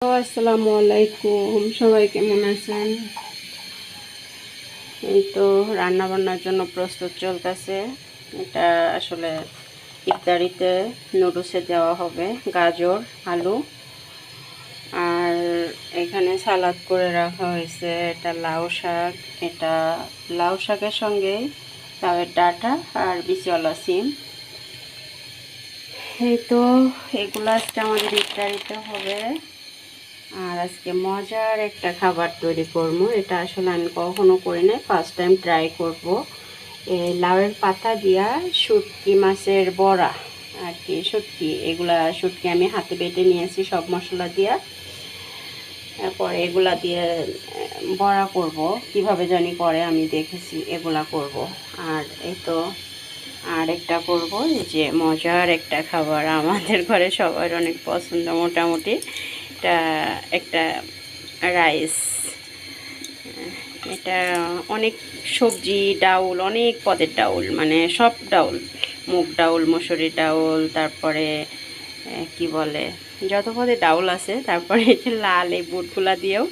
আসসালামু আলাইকুম, সবাই কেমন আছেন? এই তো রান্না বান্নার জন্য প্রস্তুত চলতেছে। এটা আসলে ইফতারিতে নুডলসে দেওয়া হবে গাজর, আলু, আর এখানে সালাদ করে রাখা হয়েছে। এটা লাউ শাক, এটা লাউ শাকের সঙ্গে লাউয়ের ডাঁটা আর বিচলা সিম। এই তো এগুলো আজকে আমাদের ইফতারিতে হবে। আর আজকে মজার একটা খাবার তৈরি করবো। এটা আসলে আমি কখনো করি নাই, ফার্স্ট টাইম ট্রাই করব। এই লাউয়ের পাতা দিয়া শুটকি মাছের বড়া আর কি, শুটকি আমি হাতে বেটে নিয়েছি সব মশলা দিয়া। তারপরে এগুলা দিয়ে বড়া করব, কিভাবে জানি করে, আমি দেখেছি এগুলা করব। আর এই তো আরেকটা করব, এই যে মজার একটা খাবার আমাদের ঘরে সবার অনেক পছন্দ মোটামুটি, এটা একটা রাইস। এটা অনেক সবজি, ডাউল, অনেক পদের ডাউল, মানে সব ডাউল, মুগ ডাউল, মসুরি ডাউল, তারপরে কি বলে যত পদের ডাউল আছে, তারপরে যে লাল এই বুটগুলা দিয়েও,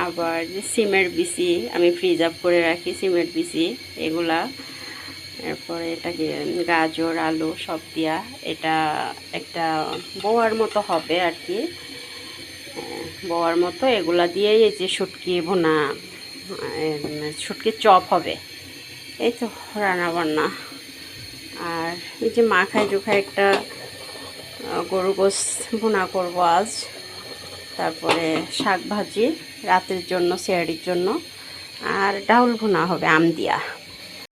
আবার সিমের বিচি আমি ফ্রিজ আপ করে রাখি, সিমের বিচি এগুলা, এরপরে এটাকে গাজর, আলু সব দিয়া এটা একটা বোয়ার মতো হবে আর কি, বওয়ার মতো। এগুলা দিয়েই এই যে শুটকি ভুনা, শুটকির চপ হবে। এই তো রান্না বান্না। আর এই যে মাখায় জোখায় একটা গরু গোশ ভুনা করবো আজ। তারপরে শাক ভাজি রাতের জন্য, সেহারির জন্য। আর ডাউল ভুনা হবে আম দিয়া।